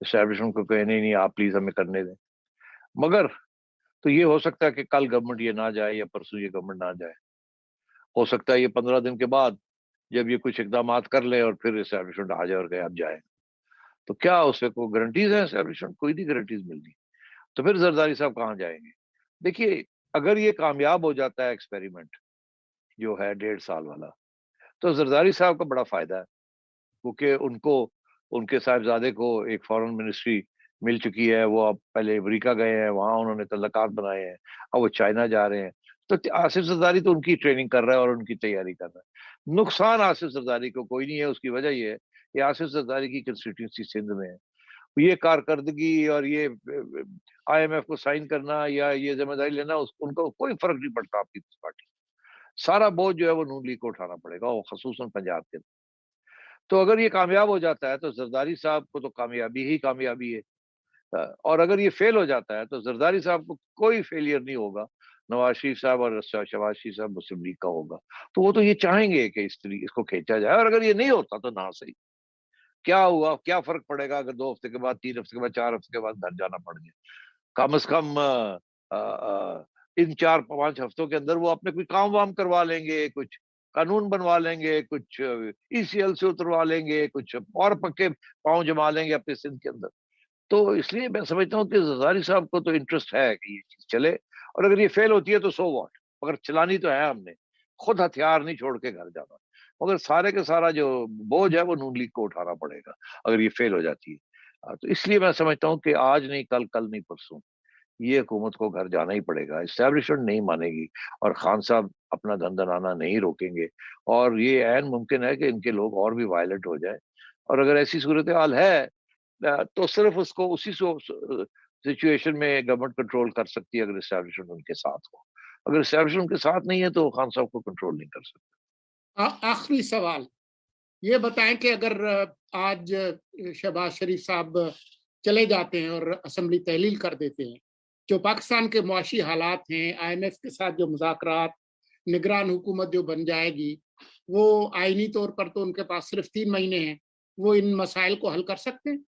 Establishment کو کہے نہیں آپ پلیز ہمیں کرنے دیں. مگر تو یہ ہو سکتا ہے کہ کل گورنمنٹ یہ نہ جائے یا پرسوں یہ گورنمنٹ نہ جائے. ہو سکتا ہے یہ 15 دن کے بعد جب یہ کچھ اقدامات کر لے اور پھر اسٹیبلشمنٹ آ جائے اور کہ اب جائے. تو کیا اس سے کوئی گارنٹیز ہیں اسٹیبلشمنٹ؟ کوئی نہیں گارنٹیز ملتی. تو پھر زرداری صاحب کہاں جائیں گے؟ دیکھیے اگر یہ کامیاب ہو جاتا ہے ایکسپیریمنٹ جو ہے 1.5 سال والا, تو زرداری صاحب کا بڑا فائدہ ہے, کیونکہ ان کے صاحبزادے کو ایک فارن منسٹری مل چکی ہے. وہ اب پہلے امریکہ گئے ہیں, وہاں انہوں نے تعلقات بنائے ہیں, اب وہ چائنا جا رہے ہیں. تو آصف زرداری تو ان کی ٹریننگ کر رہا ہے اور ان کی تیاری کر رہا ہے. نقصان آصف زرداری کو کوئی نہیں ہے. اس کی وجہ یہ ہے کہ آصف زرداری کی کنسٹیٹوئنسی سندھ میں ہے. یہ کارکردگی اور یہ آئی ایم ایف کو سائن کرنا یا یہ ذمہ داری لینا ان کو کوئی فرق نہیں پڑتا. آپ کی پارٹی سارا بوجھ جو ہے وہ نون لیگ کو اٹھانا پڑے گا, اور خصوصاً پنجاب کے. تو اگر یہ کامیاب ہو جاتا ہے تو زرداری صاحب کو تو کامیابی ہی کامیابی ہے, اور اگر یہ فیل ہو جاتا ہے تو زرداری صاحب کو کوئی فیلئر نہیں ہوگا. نواز شریف صاحب اور شہباز شریف صاحب مسلم لیگ کا ہوگا. تو وہ تو یہ چاہیں گے کہ اس کو کھینچا جائے, اور اگر یہ نہیں ہوتا تو نہ صحیح. کیا ہوا, کیا فرق پڑے گا اگر 2 ہفتے کے بعد, 3 ہفتے کے بعد, 4 ہفتے کے بعد گھر جانا پڑ گیا؟ کم از کم ان 4-5 ہفتوں کے اندر وہ اپنے کوئی کام وام کروا لیں گے, کچھ قانون بنوا لیں گے, کچھ ای سی ایل سے اتروا لیں گے, کچھ اور پکے پاؤں جما لیں گے اپنے سندھ کے اندر. تو اس لیے میں سمجھتا ہوں کہ زرداری صاحب کو تو انٹرسٹ ہے کہ یہ چیز چلے, اور اگر یہ فیل ہوتی ہے تو سو واٹ, مگر چلانی تو ہے. ہم نے خود ہتھیار نہیں چھوڑ کے گھر جانا, مگر سارے کے سارا جو بوجھ ہے وہ نون لیگ کو اٹھانا پڑے گا اگر یہ فیل ہو جاتی ہے. تو اس لیے میں سمجھتا ہوں کہ آج نہیں کل, کل نہیں پرسوں یہ حکومت کو گھر جانا ہی پڑے گا. اسٹیبلشمنٹ نہیں مانے گی اور خان صاحب اپنا دندنانا نہیں روکیں گے, اور یہ عین ممکن ہے کہ ان کے لوگ اور بھی وائلنٹ ہو جائیں. اور اگر ایسی صورتحال ہے تو صرف اس کو اسی سچویشن میں گورنمنٹ کنٹرول کر سکتی ہے اگر اسٹیبلشمنٹ ان کے ساتھ ہو. اگر اسٹیبلشمنٹ ان کے ساتھ نہیں ہے تو خان صاحب کو کنٹرول نہیں کر سکتے. آخری سوال یہ بتائیں کہ اگر آج شہباز شریف صاحب چلے جاتے ہیں اور اسمبلی تحلیل کر دیتے ہیں, جو پاکستان کے معاشی حالات ہیں, آئی ایم ایف کے ساتھ جو مذاکرات, نگران حکومت جو بن جائے گی, وہ آئینی طور پر تو ان کے پاس صرف 3 مہینے ہیں, وہ ان مسائل کو حل کر سکتے ہیں؟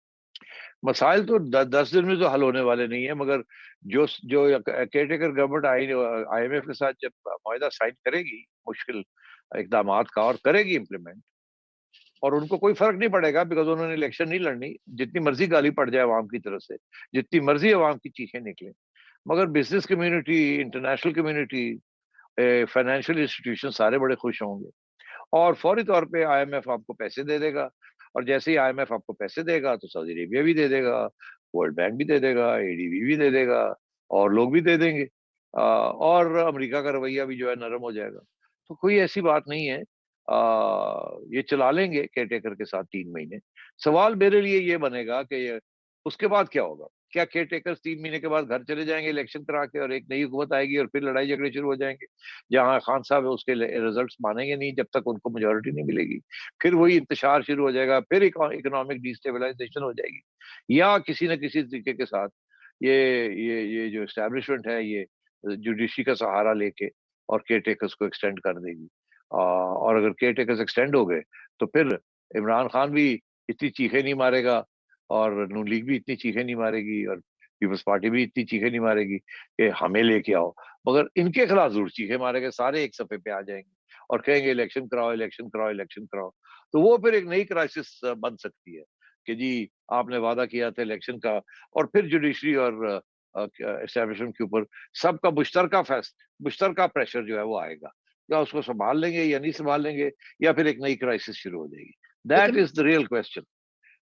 مسائل تو 10 دن میں تو حل ہونے والے نہیں ہیں, مگر جو caretaker government I M F کے ساتھ جب معاہدہ سائن کرے گی مشکل اقدامات کا, اور کرے گی امپلیمنٹ, اور ان کو کوئی فرق نہیں پڑے گا بیکاز انہوں نے الیکشن نہیں لڑنی. جتنی مرضی گالی پڑ جائے عوام کی طرف سے, جتنی مرضی عوام کی چیخیں نکلیں, مگر business community, international community, financial institution سارے بڑے خوش ہوں گے, اور فوری طور پہ آئی ایم ایف آپ کو پیسے دے دے گا. اور جیسے ہی آئی ایم ایف آپ کو پیسے دے گا تو سعودی عربیہ بھی دے دے گا, ورلڈ بینک بھی دے دے گا, اے ڈی بی بھی دے دے گا, اور لوگ بھی دے دیں گے, اور امریکہ کا رویہ بھی جو ہے نرم ہو جائے گا. تو کوئی ایسی بات نہیں ہے, یہ چلا لیں گے کیئر ٹیکر کے ساتھ 3 مہینے. سوال میرے لیے یہ بنے گا کہ اس کے بعد کیا ہوگا. کیا کیئر ٹیکر 3 مہینے کے بعد گھر چلے جائیں گے الیکشن کرا کے, اور ایک نئی حکومت آئے گی اور پھر لڑائی جھگڑے شروع ہو جائیں گے جہاں خان صاحب اس کے ریزلٹس مانیں گے نہیں جب تک ان کو میجورٹی نہیں ملے گی. پھر وہی انتشار شروع ہو جائے گا, پھر اکنامک ڈیسٹیبلائزیشن ہو جائے گی, یا کسی نہ کسی طریقے کے ساتھ یہ جو اسٹیبلشمنٹ ہے یہ جوڈیشری کا سہارا لے کے اور کیئر ٹیکرز کو ایکسٹینڈ کر دے گی. اور اگر کیئر ٹیکرز ایکسٹینڈ ہو گئے تو پھر عمران خان بھی اتنی چیخیں نہیں مارے گا, اور نون لیگ بھی اتنی چیخیں نہیں مارے گی, اور پیپلز پارٹی بھی اتنی چیخیں نہیں مارے گی کہ ہمیں لے کے آؤ, مگر ان کے خلاف ضرور چیخیں مارے گے. سارے ایک صفحے پہ آ جائیں گے اور کہیں گے الیکشن کراؤ, الیکشن کراؤ, الیکشن کراؤ. تو وہ پھر ایک نئی کرائسس بن سکتی ہے کہ جی آپ نے وعدہ کیا تھا الیکشن کا, اور پھر جوڈیشری اور اسٹیبلشمنٹ کے اوپر سب کا مشترکہ پریشر جو ہے وہ آئے گا. یا اس کو سنبھال لیں گے یا نہیں سنبھال لیں گے, یا پھر ایک نئی کرائسس شروع ہو جائے گی. دیٹ لیکن از دا ریئل کوشچن.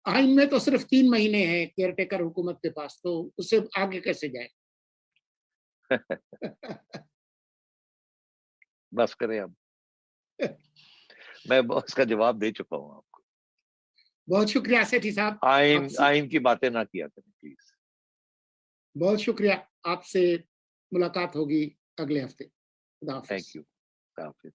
آئین میں تو صرف 3 مہینے ہیں کیئر ٹیکر حکومت کے پاس, تو اس سے آگے کیسے جائے؟ بس کریں اب, میں اس کا جواب دے چکا ہوں آپ کو. بہت شکریہ سیٹھی صاحب, آئین کی باتیں نہ کیا کریں پلیز. بہت شکریہ. آپ سے ملاقات ہوگی اگلے ہفتے. خدا حافظ. Thank you. خدا حافظ.